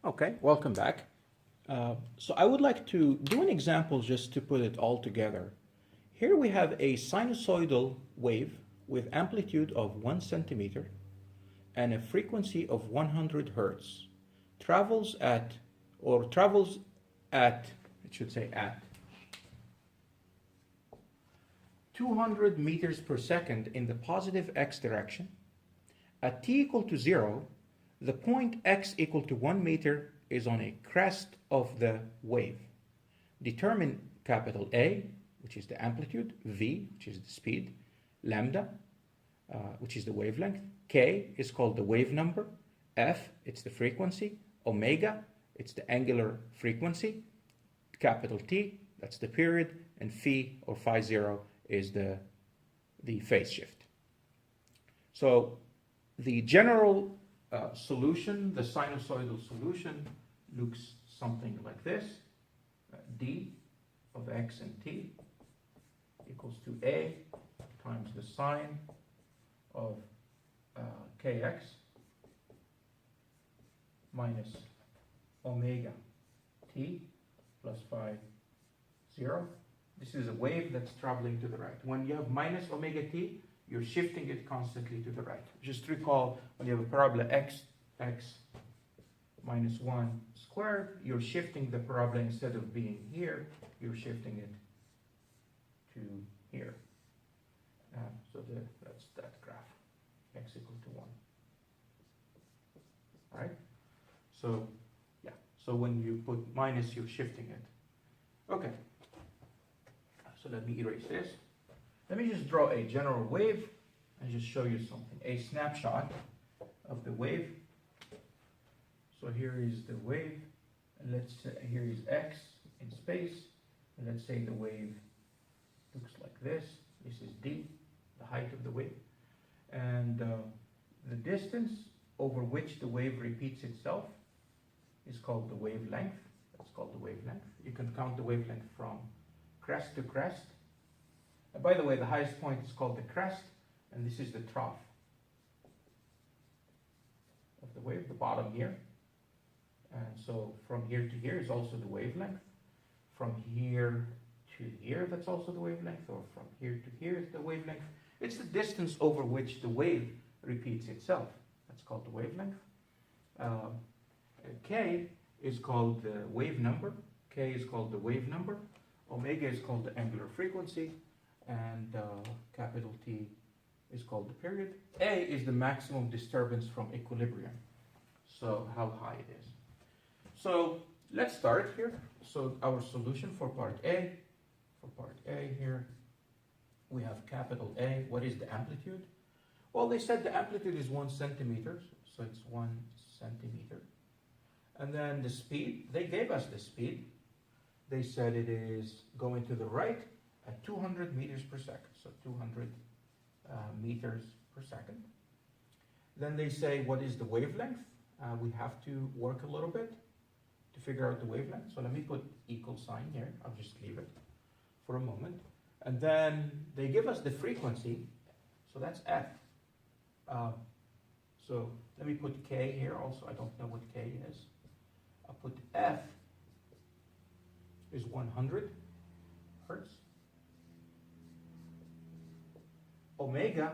Okay, welcome back. So I would like to do an example just to put it all together. Here we have a sinusoidal wave with amplitude of 1 centimeter and a frequency of 100 hertz. Travels at, it should say at, 200 meters per second in the positive x direction. At t equal to 0, the point x equal to 1 meter is on a crest of the wave. Determine capital A, which is the amplitude, V, which is the speed, lambda, which is the wavelength, K is called the wave number, F, it's the frequency, omega, it's the angular frequency, capital T, that's the period, and phi or phi 0 is the phase shift. So the general solution, the sinusoidal solution, looks something like this. D of x and t equals to A times the sine of kx minus omega t plus phi 0. This is a wave that's traveling to the right. When you have minus omega t, you're shifting it constantly to the right. Just recall when you have a parabola x minus 1 squared, you're shifting the parabola instead of being here, you're shifting it to here. That's that graph, x equal to 1. All right? So, yeah. So when you put minus, you're shifting it. Okay. So let me erase this. Let me just draw a general wave and just show you something. A snapshot of the wave. So here is the wave, and let's say here is x in space, and let's say the wave looks like this. This is d, the height of the wave, and the distance over which the wave repeats itself is called the wavelength. That's called the wavelength. You can count the wavelength from crest to crest. And by the way, the highest point is called the crest, and this is the trough of the wave, the bottom here. And so from here to here is also the wavelength. From here to here, that's also the wavelength, or from here to here is the wavelength. It's the distance over which the wave repeats itself. That's called the wavelength. K is called the wave number. K is called the wave number. Omega is called the angular frequency. And capital T is called the period. A is the maximum disturbance from equilibrium. So how high it is. So let's start here. So our solution for part A. For part A here, we have capital A. What is the amplitude? Well, they said the amplitude is 1 centimeter. So it's 1 centimeter. And then the speed, they gave us the speed. They said it is going to the right at 200 meters per second, so 200 meters per second. Then they say, what is the wavelength? We have to work a little bit to figure out the wavelength. So let me put equal sign here. I'll just leave it for a moment. And then they give us the frequency, so that's F. So let me put K here also. I don't know what K is. I'll put F is 100 hertz. Omega,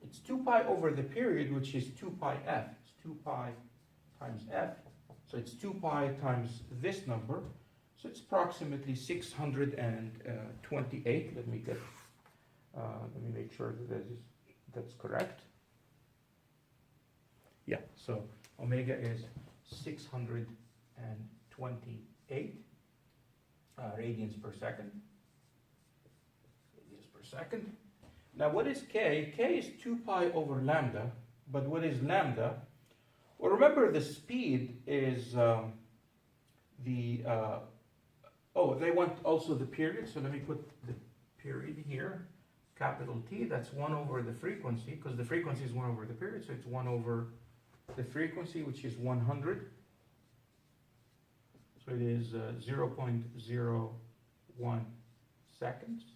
it's 2 pi over the period, which is 2 pi f. It's 2 pi times f. So it's 2 pi times this number. So it's approximately 628. Let me make sure that that's correct. Yeah, so omega is 628 radians per second. Radians per second. Now, what is K? K is 2 pi over lambda, but what is lambda? Well, remember the speed is they want also the period, so let me put the period here, capital T, that's 1 over the frequency, because the frequency is 1 over the period, so it's 1 over the frequency, which is 100. So it is 0.01 seconds,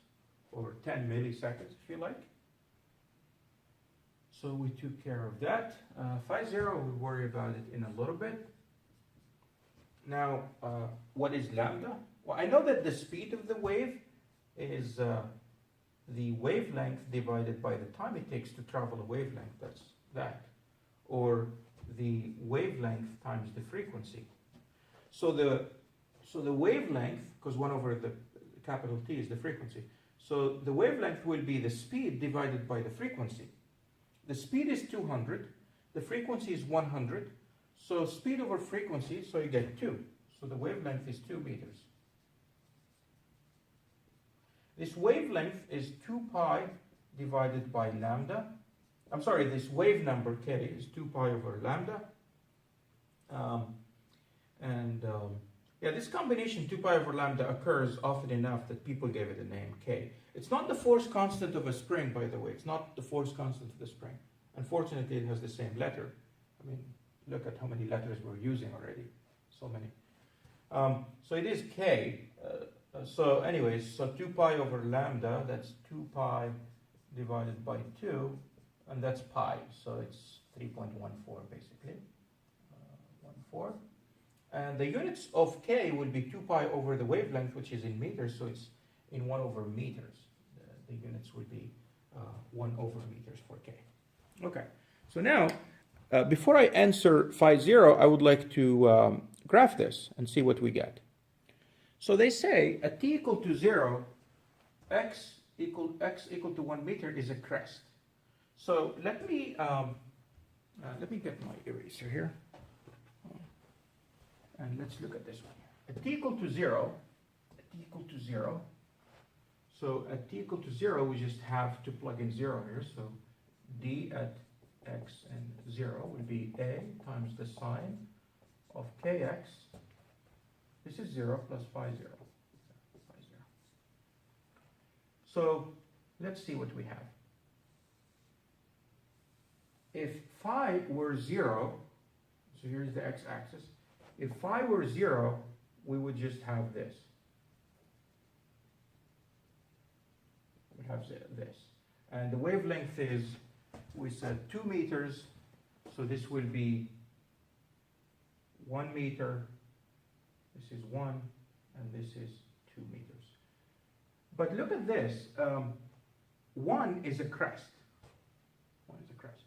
or 10 milliseconds if you like. So we took care of that. Phi 0, we'll worry about it in a little bit. Now, what is lambda? Well, I know that the speed of the wave is the wavelength divided by the time it takes to travel a wavelength. That's that. Or the wavelength times the frequency. So the wavelength, because 1 over the capital T is the frequency. So the wavelength will be the speed divided by the frequency. The speed is 200. The frequency is 100. So speed over frequency, so you get 2. So the wavelength is 2 meters. This wavelength is 2 pi divided by lambda. I'm sorry, this wave number k is 2 pi over lambda. Yeah, this combination 2 pi over lambda occurs often enough that people gave it a name k. It's not the force constant of a spring, by the way. It's not the force constant of the spring. Unfortunately, it has the same letter. I mean, look at how many letters we're using already. So many. So it is k. So anyways, so 2 pi over lambda, that's 2 pi divided by 2, and that's pi. So it's 3.14 basically. 14. And the units of k will be 2 pi over the wavelength, which is in meters, so it's in 1 over meters. The units will be 1 over meters for k. Okay, so now, before I answer phi 0, I would like to graph this and see what we get. So they say at t equal to 0, x equal to 1 meter is a crest. So let me get my eraser here. And let's look at this one. At t equal to 0, so at t equal to 0, we just have to plug in 0 here. So d at x and 0 will be a times the sine of kx. This is 0 plus phi 0. So let's see what we have. If phi were 0, so here's the x-axis. If phi were 0, we would just have this. We have this. And the wavelength is, we said 2 meters, so this will be 1 meter. This is 1, and this is 2 meters. But look at this. 1 is a crest. 1 is a crest.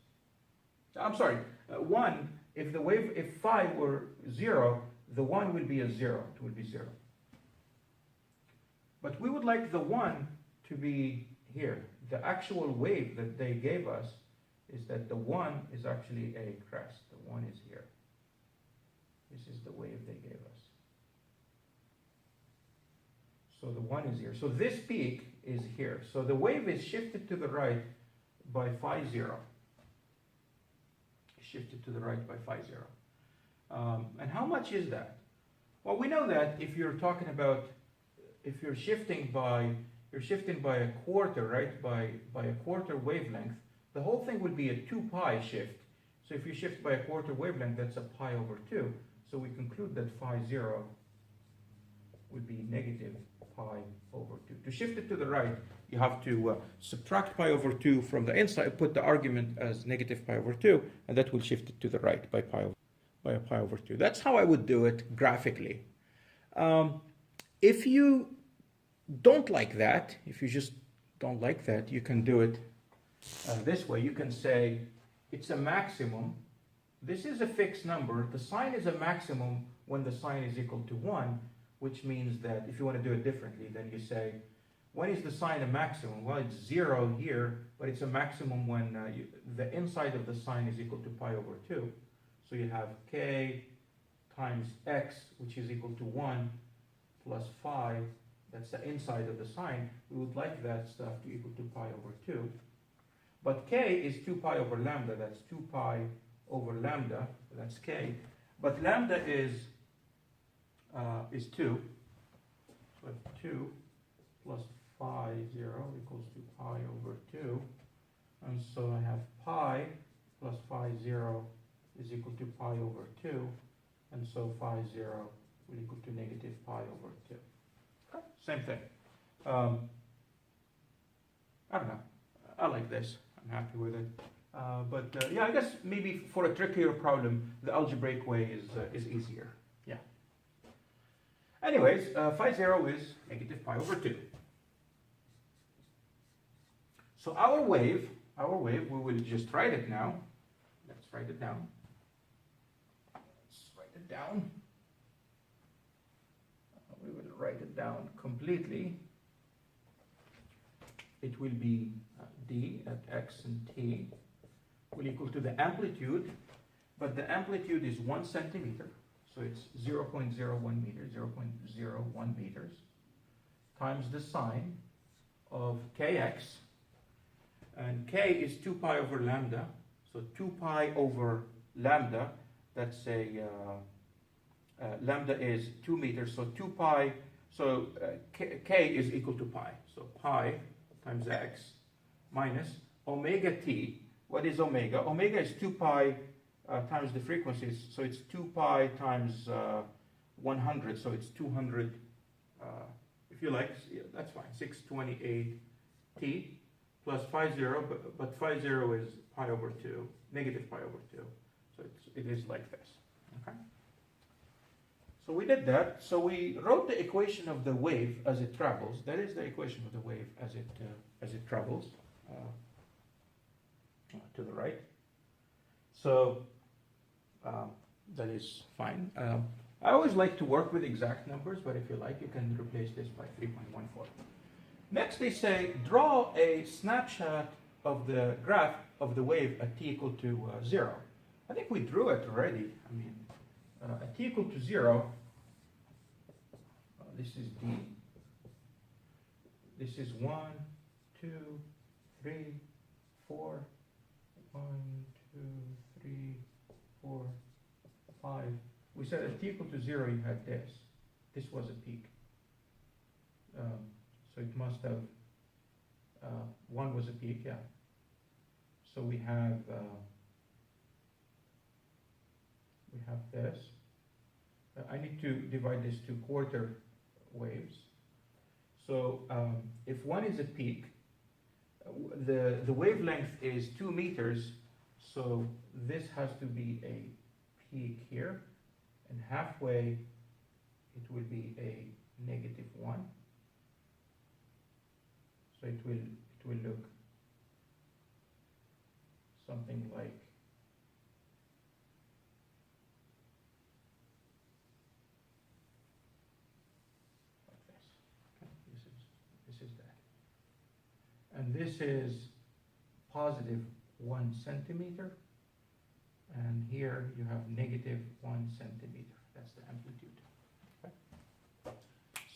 I'm sorry. 1, if phi were 0, the 1 will be a 0. It will be 0. But we would like the 1 to be here. The actual wave that they gave us is that the 1 is actually a crest. The 1 is here. This is the wave they gave us. So the 1 is here. So this peak is here. So the wave is shifted to the right by phi 0. Shifted to the right by phi 0. And how much is that? Well, we know that if you're talking about, if you're shifting by a quarter, right? By a quarter wavelength, the whole thing would be a 2 pi shift. So if you shift by a quarter wavelength, that's a pi over 2. So we conclude that phi 0 would be negative pi over 2. To shift it to the right, you have to subtract pi over 2 from the inside, put the argument as negative pi over 2, and that will shift it to the right by a pi over 2. That's how I would do it graphically. If you don't like that, if you just don't like that, you can do it this way. You can say it's a maximum. This is a fixed number. The sine is a maximum when the sine is equal to 1, which means that if you want to do it differently, then you say, when is the sine a maximum? Well, it's 0 here, but it's a maximum when the inside of the sine is equal to pi over 2. So you have k times x, which is equal to 1, plus phi. That's the inside of the sine. We would like that stuff to equal to pi over 2. But k is 2 pi over lambda. That's 2 pi over lambda. That's k. But lambda is 2. So 2 plus phi 0 equals to pi over 2. And so I have pi plus phi 0 is equal to pi over 2. And so phi 0 will equal to negative pi over 2. Okay. Same thing. I don't know. I like this. I'm happy with it. But yeah, I guess maybe for a trickier problem, the algebraic way is easier. Yeah. Anyways, phi 0 is negative pi over 2. So our wave, we will just write it now. Let's write it down. We will write it down completely. It will be d at x and t will equal to the amplitude, but the amplitude is 1 centimeter, so it's 0.01 meters, 0.01 meters, times the sine of kx, and k is 2 pi over lambda, so 2 pi over lambda, that's a, lambda is 2 meters, so 2 pi, so k is equal to pi, so pi times x minus omega t. What is omega? Omega is 2 pi times the frequencies, so it's 2 pi times 100, so it's 200, if you like, yeah, that's fine, 628 t plus phi 0, but phi 0 is pi over 2, negative pi over 2, so it is like this, okay? So we did that, so we wrote the equation of the wave as it travels. That is the equation of the wave as it travels to the right. So that is fine. I always like to work with exact numbers, but if you like, you can replace this by 3.14. Next, they say, draw a snapshot of the graph of the wave at t equal to 0. I think we drew it already. I mean, at t equal to 0, this is d. This is 1, 2, 3, 4, 1, 2, 3, 4, 5. We said at t equal to 0, you had this. This was a peak. So it must have, 1 was a peak, yeah. So we have this. I need to divide this to quarter waves. So if 1 is a peak, the wavelength is 2 meters, so this has to be a peak here, and halfway it will be a -1. So it will look something like this. Okay, this is that. And this is positive 1 centimeter, and here you have negative 1 centimeter. That's the amplitude. Okay?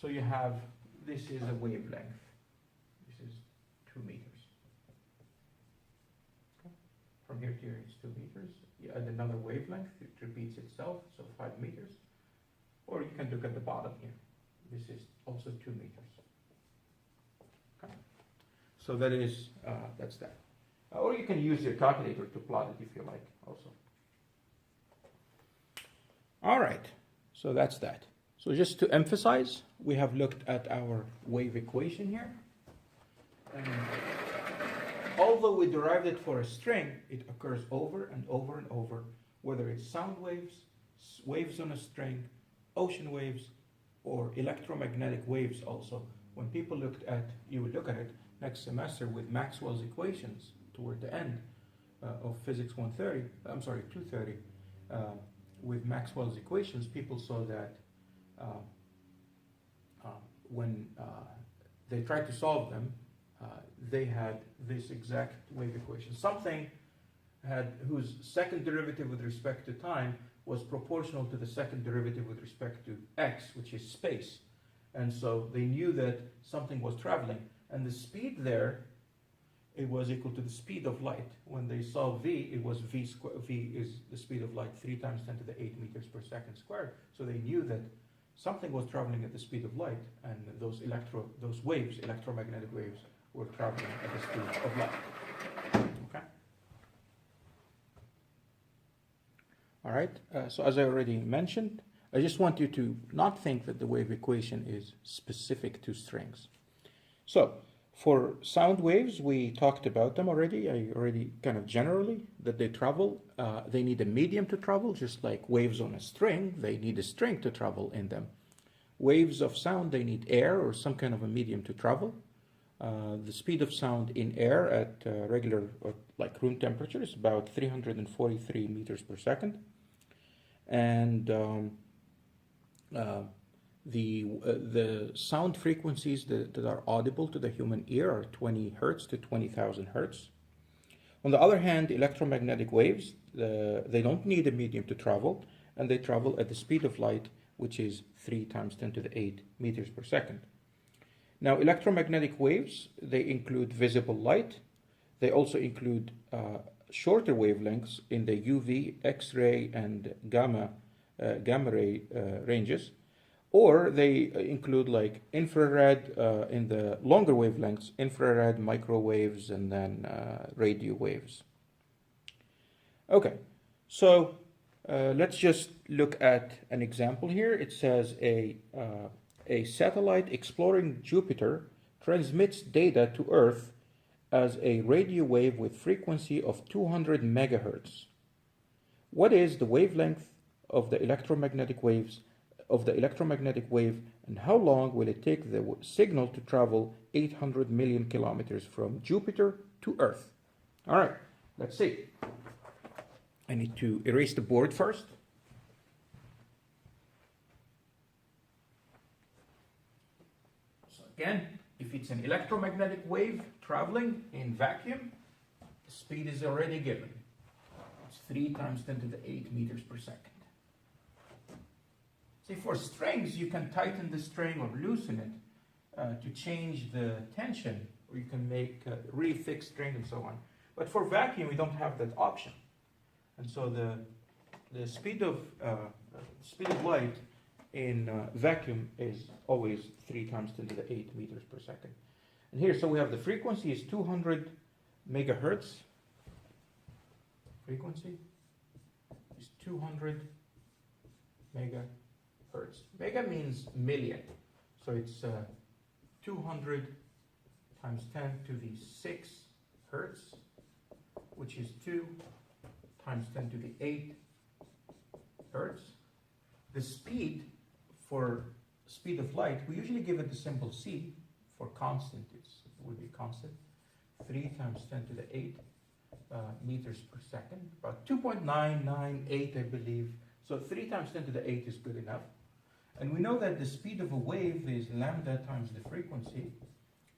So you have, this is a wavelength. This is 2 meters. Okay? From here to here it's 2 meters. You add another wavelength, it repeats itself, so 5 meters. Or you can look at the bottom here. This is also 2 meters. Okay? So that is, that's that. Or you can use your calculator to plot it if you like also. All right, so that's that. So just to emphasize, we have looked at our wave equation here. And although we derived it for a string, it occurs over and over and over, whether it's sound waves, waves on a string, ocean waves, or electromagnetic waves also. When people looked at, you will look at it next semester with Maxwell's equations toward the end of Physics 230, with Maxwell's equations, people saw that when they tried to solve them, they had this exact wave equation. Something whose second derivative with respect to time was proportional to the second derivative with respect to x, which is space. And so they knew that something was traveling. And the speed there, it was equal to the speed of light. When they saw v, it was v squared. V is the speed of light, 3 times 10 to the 8 meters per second squared. So they knew that something was traveling at the speed of light, and those waves, electromagnetic waves, were traveling at the speed of light. Okay. All right. So as I already mentioned, I just want you to not think that the wave equation is specific to strings. So for sound waves, we talked about them already. I already kind of generally that they travel. They need a medium to travel, just like waves on a string. They need a string to travel in them. waves of sound, they need air or some kind of a medium to travel. The speed of sound in air at regular or like room temperature is about 343 meters per second. And the sound frequencies that are audible to the human ear are 20 hertz to 20,000 hertz. On the other hand, electromagnetic waves, they don't need a medium to travel, and they travel at the speed of light, which is 3 times 10 to the 8 meters per second. Now, electromagnetic waves, they include visible light. They also include shorter wavelengths in the UV, X-ray, and gamma ray ranges. Or they include like infrared in the longer wavelengths, infrared, microwaves, and then radio waves. Okay, so let's just look at an example here. It says a satellite exploring Jupiter transmits data to Earth as a radio wave with frequency of 200 megahertz. What is the wavelength of the electromagnetic waves of the electromagnetic wave, and how long will it take the signal to travel 800 million kilometers from Jupiter to Earth? All right, let's see. I need to erase the board first. So again, if it's an electromagnetic wave traveling in vacuum, the speed is already given. It's 3 times 10 to the 8 meters per second. See, for strings, you can tighten the string or loosen it to change the tension, or you can make a really thick string and so on. But for vacuum, we don't have that option. And so the speed of light in vacuum is always 3 times 10 to the 8 meters per second. And here, so we have the frequency is 200 megahertz. Frequency is 200 megahertz. Mega means million. So it's 200 times 10 to the 6 hertz, which is 2 times 10 to the 8 hertz. The speed, for speed of light, we usually give it the symbol c. For constant, it would be constant. 3 times 10 to the 8 meters per second, about 2.998, I believe. So 3 times 10 to the 8 is good enough. And we know that the speed of a wave is lambda times the frequency.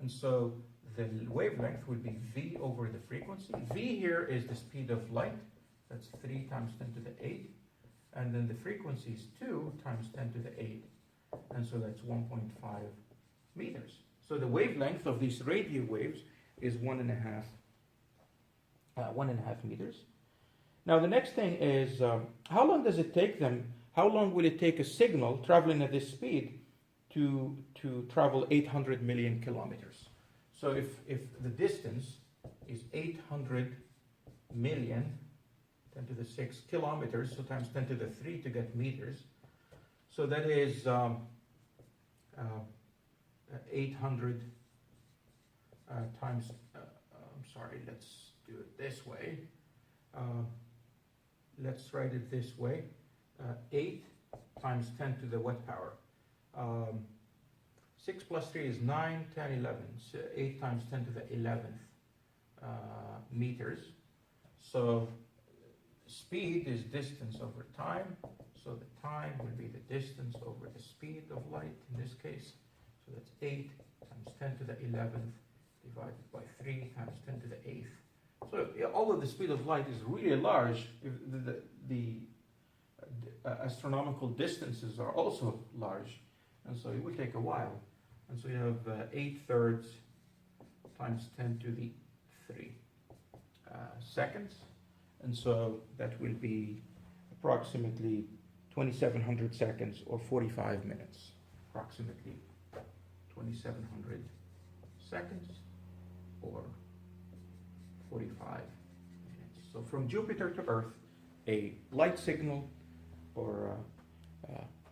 And so the wavelength would be v over the frequency. V here is the speed of light. That's 3 times 10 to the 8. And then the frequency is 2 times 10 to the 8. And so that's 1.5 meters. So the wavelength of these radio waves is 1.5 meters. Now the next thing is, how long does it take them? How long will it take a signal traveling at this speed to travel 800 million kilometers? So if the distance is 800 million, 10 to the 6 kilometers, so times 10 to the 3 to get meters. So that is 800 times, let's do it this way. Let's write it this way. 8 times 10 to the what power? 6 plus 3 is 9, 10, 11. So 8 times 10 to the 11th meters. So speed is distance over time. So the time will be the distance over the speed of light in this case. So that's 8 times 10 to the 11th divided by 3 times 10 to the 8th. So although the speed of light is really large, the astronomical distances are also large, and so it will take a while. And so you have 8/3 times 10 to the 3 seconds, and so that will be approximately 2,700 seconds or 45 minutes. Approximately 2,700 seconds or 45 minutes. So from Jupiter to Earth, a light signal or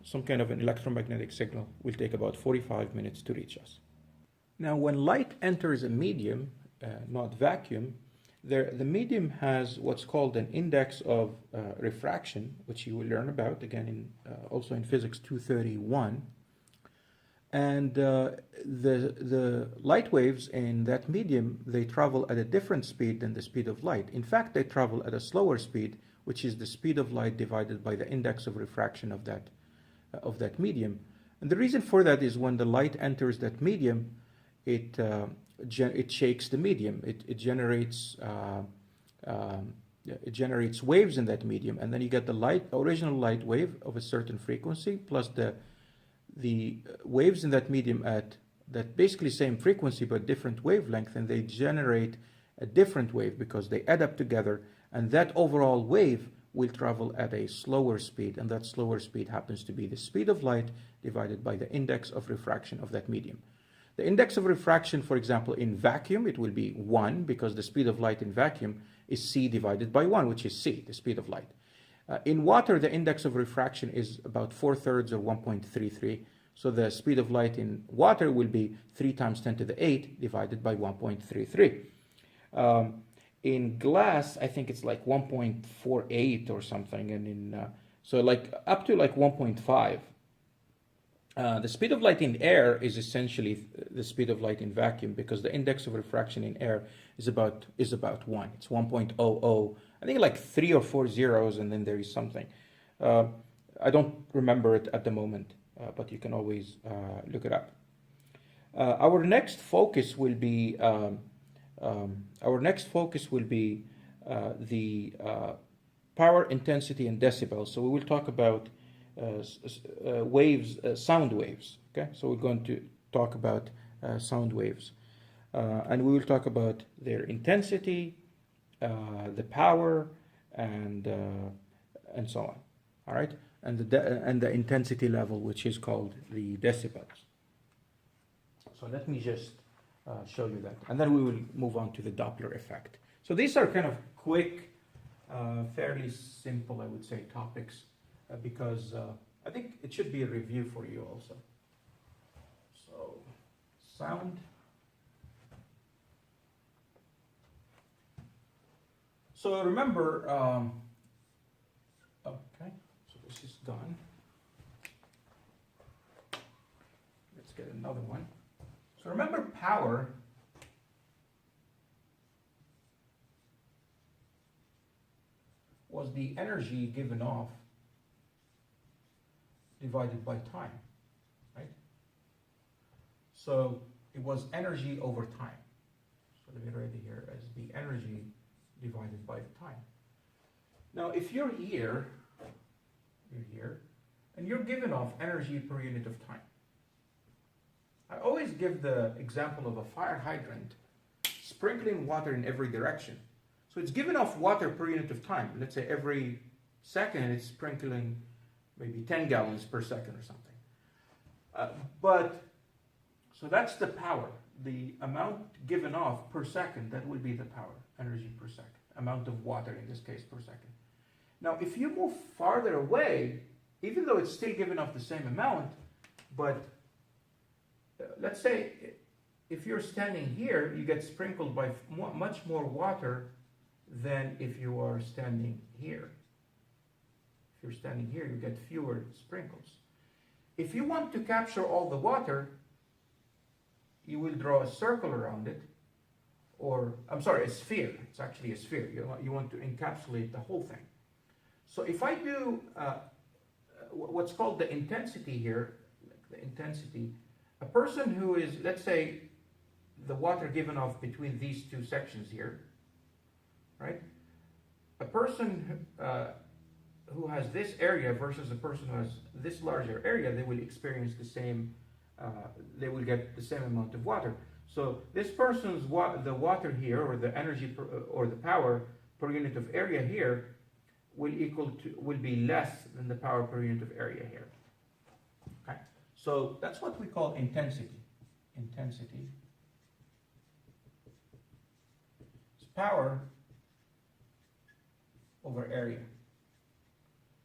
some kind of an electromagnetic signal will take about 45 minutes to reach us. Now, when light enters a medium, not vacuum, the medium has what's called an index of refraction, which you will learn about again also in Physics 231. And the light waves in that medium, they travel at a different speed than the speed of light. In fact, they travel at a slower speed, which is the speed of light divided by the index of refraction of that medium. And the reason for that is when the light enters that medium, it shakes the medium. It generates waves in that medium, and then you get the original light wave of a certain frequency plus the waves in that medium at that basically same frequency but different wavelength, and they generate a different wave because they add up together, and that overall wave will travel at a slower speed, and that slower speed happens to be the speed of light divided by the index of refraction of that medium. The index of refraction, for example, in vacuum, it will be 1 because the speed of light in vacuum is c divided by 1, which is c, the speed of light. In water, the index of refraction is about 4/3 or 1.33. So the speed of light in water will be 3 times 10 to the 8 divided by 1.33. In glass, I think it's like 1.48 or something, and so like up to like 1.5. The speed of light in air is essentially the speed of light in vacuum because the index of refraction in air is about 1. It's 1.00. I think like 3 or 4 zeros, and then there is something. I don't remember it at the moment, but you can always look it up. Our next focus will be the power, intensity, and decibels. So we will talk about waves, sound waves. Okay, so we're going to talk about sound waves, and we will talk about their intensity, the power, and so on. All right, and the intensity level, which is called the decibels. So let me just show you that, and then we will move on to the Doppler effect. So these are kind of quick, fairly simple, I would say, topics, because I think it should be a review for you also. So, sound. So remember, okay, so this is done. Let's get another one. So remember, power was the energy given off divided by time, right? So it was energy over time. So let me write it here as the energy divided by the time. Now, if you're here, and you're given off energy per unit of time. I always give the example of a fire hydrant sprinkling water in every direction. So it's given off water per unit of time. Let's say every second it's sprinkling maybe 10 gallons per second or something. So that's the power. The amount given off per second, that will be the power, energy per second. Amount of water, in this case, per second. Now, if you move farther away, even though it's still giving off the same amount, but let's say if you're standing here, you get sprinkled by much more water than if you are standing here. If you're standing here, you get fewer sprinkles. If you want to capture all the water, you will draw a circle around it, or, I'm sorry, a sphere. It's actually a sphere. You want to encapsulate the whole thing. So if I do what's called the intensity here, the intensity, a person who is, let's say, the water given off between these two sections here, right? A person who has this area versus a person who has this larger area, they will experience the same, they will get the same amount of water. So this person's the water here, or the energy or the power per unit of area here, will be less than the power per unit of area here. Okay, so that's what we call intensity. Intensity is power over area.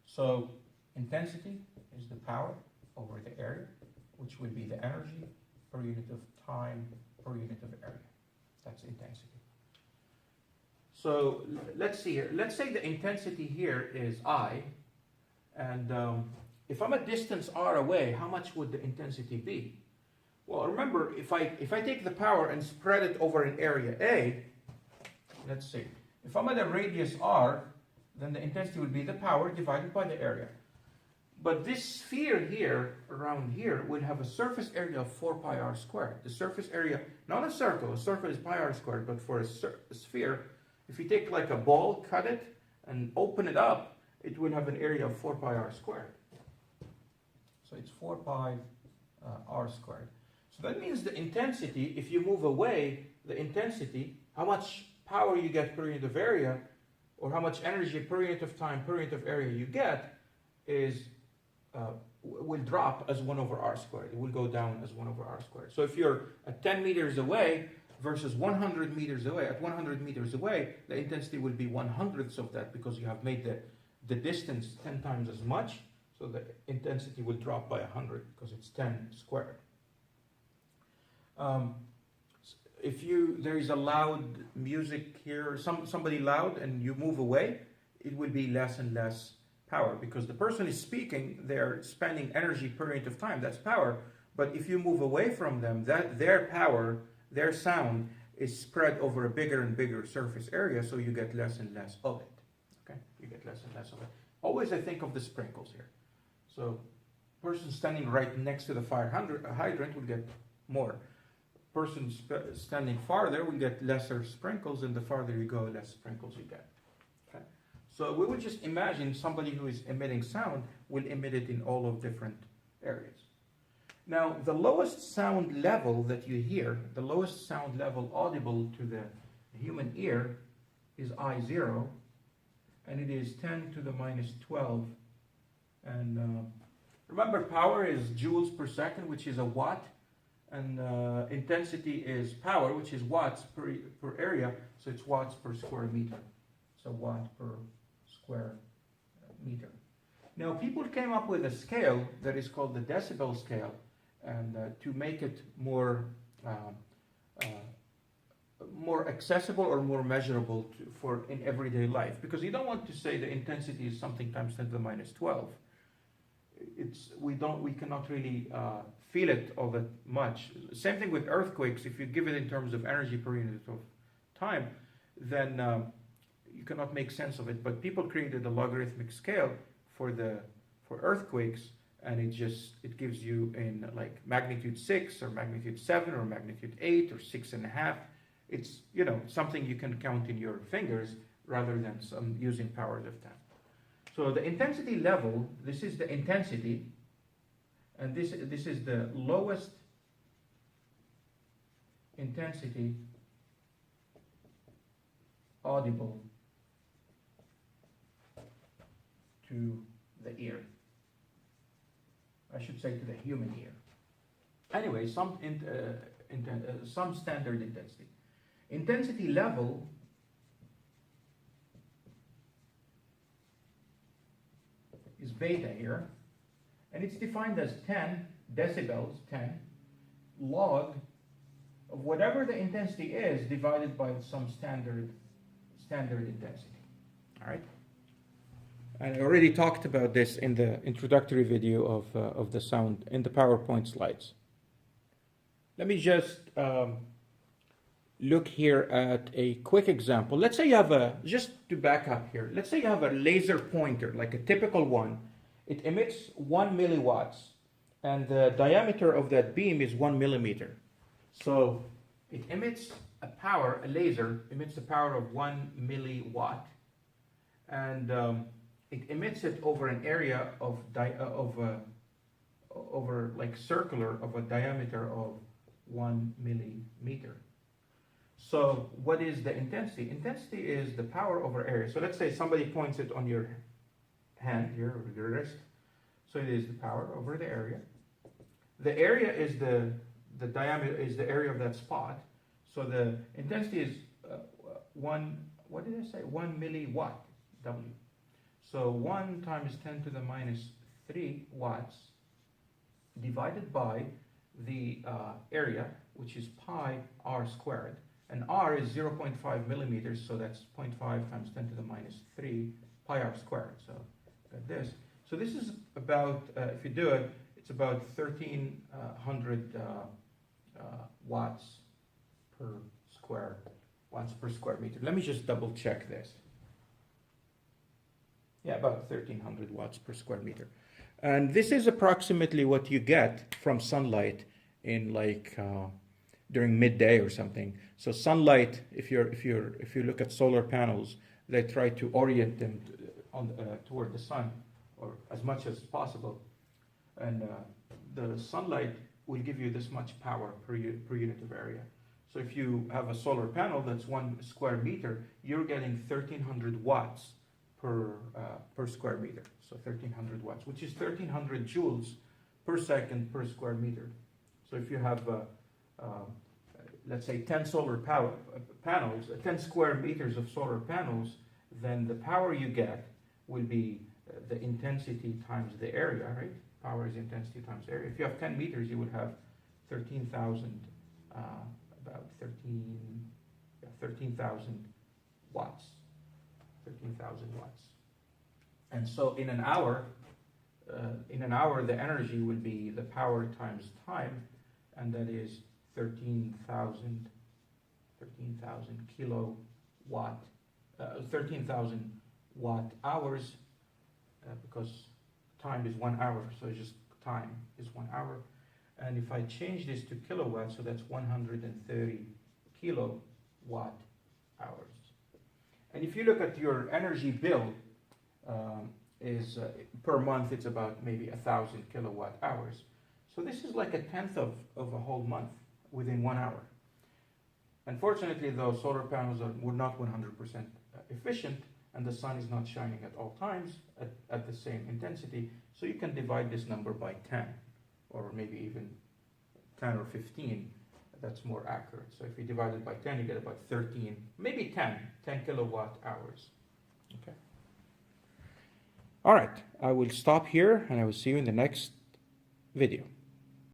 So intensity is the power over the area, which would be the energy per unit of time per unit of area. That's intensity. So let's see here. Let's say the intensity here is I, and if I'm a distance r away, how much would the intensity be? Well, remember, if I take the power and spread it over an area A, let's see. If I'm at a radius r, then the intensity would be the power divided by the area. But this sphere here, around here, would have a surface area of 4 pi r squared. The surface area, not a circle is pi r squared, but for a sphere, if you take like a ball, cut it, and open it up, it would have an area of 4 pi r squared. So it's 4 pi r squared. So that means the intensity, if you move away, the intensity, how much power you get per unit of area, or how much energy per unit of time, per unit of area you get, will drop as 1 over r squared. It will go down as 1 over r squared. So if you're at 10 meters away versus 100 meters away, at 100 meters away, the intensity will be 1/100th of that because you have made the distance 10 times as much. So the intensity will drop by 100 because it's 10 squared. If there is a loud music here, somebody loud, and you move away, it will be less and less power because the person is speaking, they're spending energy per unit of time, that's power. But if you move away from them, their power, their sound is spread over a bigger and bigger surface area, so you get less and less of it. Okay, you get less and less of it. Always I think of the sprinkles here. So person standing right next to the fire hydrant will get more. Person standing farther will get lesser sprinkles, and the farther you go, less sprinkles you get. Okay? So we would just imagine somebody who is emitting sound will emit it in all of different areas. Now, the lowest sound level that you hear, the lowest sound level audible to the human ear is I0, and it is 10 to the minus 12. And remember, power is joules per second, which is a watt. And intensity is power, which is watts per area, so it's watts per square meter. So watt per square meter. Now people came up with a scale that is called the decibel scale, and to make it more accessible or more measurable for in everyday life, because you don't want to say the intensity is something times 10 to the minus 12. We cannot really feel it all that much. Same thing with earthquakes. If you give it in terms of energy per unit of time, then you cannot make sense of it. But people created a logarithmic scale for earthquakes, and it gives you in like magnitude 6 or magnitude 7 or magnitude 8 or 6.5. It's something you can count in your fingers rather than using powers of 10. So the intensity level, this is the intensity, and this is the lowest intensity audible to the ear. I should say to the human ear. Anyway, some standard intensity. Intensity level is beta here, and it's defined as 10 decibels, 10 log of whatever the intensity is divided by some standard intensity. All right. And I already talked about this in the introductory video of the sound in the PowerPoint slides. Let me just look here at a quick example. Let's say you have just to back up here, let's say you have a laser pointer, like a typical one. It emits 1 milliwatts, and the diameter of that beam is 1 millimeter. So it emits a laser emits a power of 1 milliwatt, and it emits it over an area over like circular of a diameter of 1 millimeter. So what is the intensity? Intensity is the power over area. So let's say somebody points it on your hand here, or your wrist. So it is the power over the area. The area is the diameter is the area of that spot. So the intensity is 1 milliwatt, W. So 1 times 10 to the minus 3 watts divided by the area, which is pi r squared. And r is 0.5 millimeters, so that's 0.5 times 10 to the minus 3 pi r squared. So got this. So this is about, if you do it, it's about 1,300 watts per square meter. Let me just double check this. Yeah, about 1300 watts per square meter. And this is approximately what you get from sunlight in like during midday or something. So sunlight, if you look at solar panels, they try to orient them toward the sun, or as much as possible. And the sunlight will give you this much power per unit of area. So if you have a solar panel that's 1 square meter, you're getting 1300 watts per square meter. So 1300 watts, which is 1300 joules per second per square meter. So if you have, let's say, 10 solar panels, 10 square meters of solar panels, then the power you get will be the intensity times the area, right? Power is intensity times area. If you have 10 meters, you would have 13,000, about 13,000 watts. 13,000 watts. And so in an hour, the energy will be the power times time, and that is 13,000 kilowatt, 13,000 watt hours, because time is 1 hour, so it's just time is 1 hour. And if I change this to kilowatts, so that's 130 kilowatt hours. And if you look at your energy bill, per month, it's about maybe 1,000 kilowatt hours. So this is like a tenth of a whole month within 1 hour. Unfortunately, though, solar panels were not 100% efficient, and the sun is not shining at all times at the same intensity. So you can divide this number by 10, or maybe even 10 or 15. That's more accurate. So if you divide it by 10, you get about 13, maybe 10 kilowatt hours. Okay. All right, I will stop here, and I will see you in the next video.